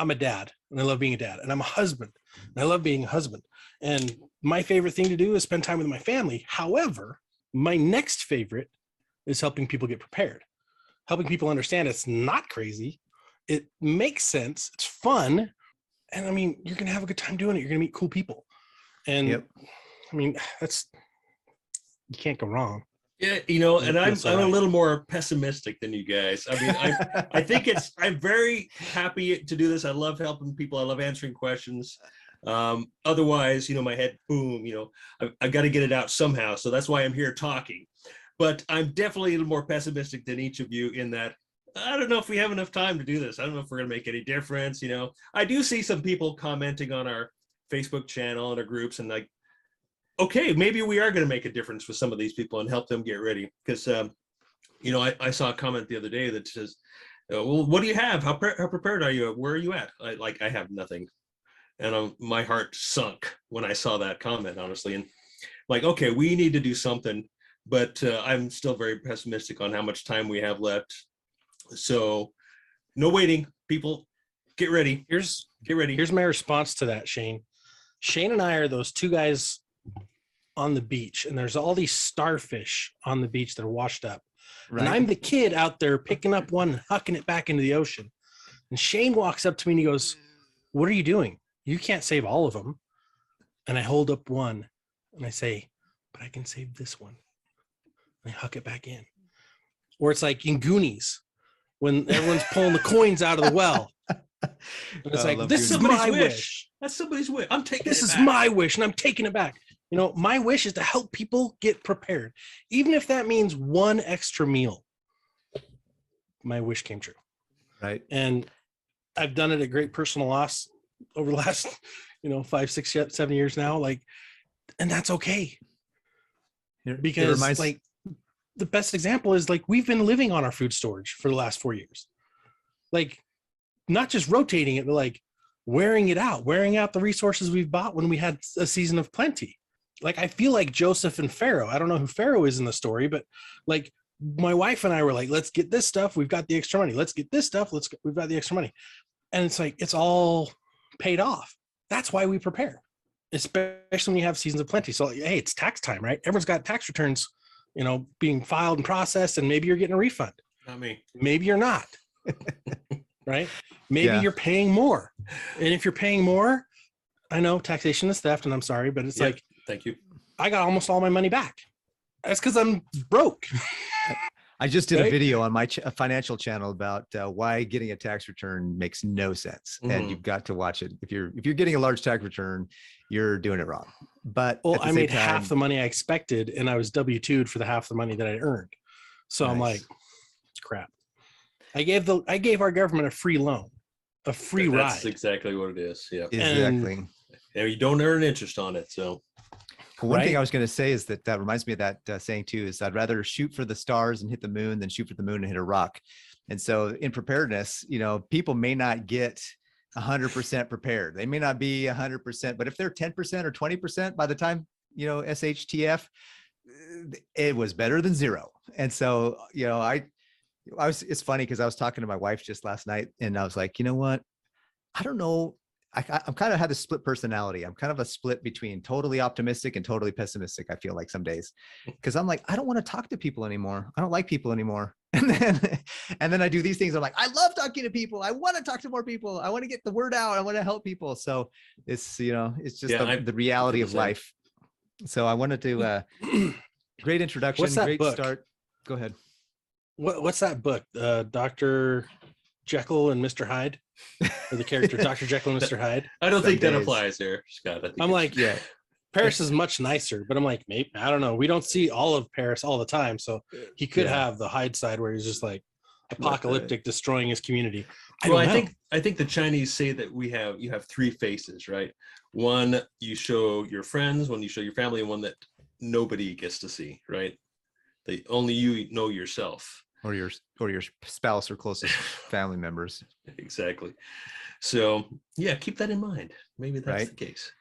I'm a dad and I love being a dad, and I'm a husband and I love being a husband. And my favorite thing to do is spend time with my family. However, my next favorite is helping people get prepared, helping people understand it's not crazy. It makes sense. It's fun. And I mean, you're going to have a good time doing it. You're going to meet cool people. And I mean, you can't go wrong. Yeah, and I'm a little more pessimistic than you guys. I mean, I think I'm very happy to do this. I love helping people. I love answering questions. Otherwise, my head, boom, I've got to get it out somehow. So that's why I'm here talking. But I'm definitely a little more pessimistic than each of you in that I don't know if we have enough time to do this. I don't know if we're going to make any difference. I do see some people commenting on our Facebook channel and our groups and like, okay, maybe we are going to make a difference for some of these people and help them get ready. Because, I saw a comment the other day that says, well, what do you have? How prepared are you? Where are you at? I have nothing. And my heart sunk when I saw that comment, honestly. And like, okay, we need to do something, but I'm still very pessimistic on how much time we have left. So no waiting, people, get ready. Here's my response to that, Shane. Shane and I are those two guys on the beach, and there's all these starfish on the beach that are washed up. Right. And I'm the kid out there picking up one and hucking it back into the ocean. And Shane walks up to me and he goes, "What are you doing? You can't save all of them." And I hold up one and I say, "But I can save this one." And I huck it back in. Or it's like in Goonies when everyone's pulling the coins out of the well. And it's like, this is my wish. That's somebody's wish. I'm taking this is my wish, and I'm taking it back. My wish is to help people get prepared. Even if that means one extra meal. My wish came true. Right. And I've done it at great personal loss over the last, 5, 6, 7 years now. And that's okay. Because the best example is we've been living on our food storage for the last 4 years. Not just rotating it, but wearing out the resources we've bought when we had a season of plenty. I feel like Joseph and Pharaoh. I don't know who Pharaoh is in the story, but my wife and I were like, let's get this stuff. We've got the extra money. Let's get this stuff. We've got the extra money. And it's it's all paid off. That's why we prepare, especially when you have seasons of plenty. So, hey, it's tax time, right? Everyone's got tax returns, being filed and processed, and maybe you're getting a refund. Not me. Maybe you're not. Right? Maybe you're paying more. And if you're paying more, I know taxation is theft, and I'm sorry, but it's thank you. I got almost all my money back. That's because I'm broke. I just did a video on my financial channel about why getting a tax return makes no sense. Mm-hmm. And you've got to watch it. If you're getting a large tax return, you're doing it wrong. But I made half the money I expected, and I was W-2'd for the half the money that I earned. So nice. I'm like, crap. I gave our government a free loan, a free ride. That's exactly what it is. Yeah, exactly. And you don't earn interest on it. So one thing I was going to say is that reminds me of that saying too, is I'd rather shoot for the stars and hit the moon than shoot for the moon and hit a rock. And so in preparedness, people may not get 100% prepared. They may not be 100%, but if they're 10% or 20% by the time, SHTF, it was better than zero. And so, it's funny because I was talking to my wife just last night, and I was like, you know what? I don't know. I'm kind of had a split personality. I'm kind of a split between totally optimistic and totally pessimistic. I feel like some days, because I'm like, I don't want to talk to people anymore. I don't like people anymore. And then I do these things. I'm like, I love talking to people. I want to talk to more people. I want to get the word out. I want to help people. So it's, it's just the reality of life. So I wanted to, great introduction. Great book? Start. Go ahead. What's that book? Dr. Jekyll and Mr. Hyde, or the character Dr. Jekyll and Mr. Hyde. I don't think that applies there, Scott. I'm like, Paris is much nicer, but I'm like, maybe, I don't know. We don't see all of Paris all the time, so he could have the Hyde side where he's just apocalyptic, destroying his community. I think the Chinese say that you have three faces, right? One you show your friends, one you show your family, and one that nobody gets to see, right? Only you know yourself. Or your spouse or closest family members. Exactly. So keep that in mind. Maybe that's the case.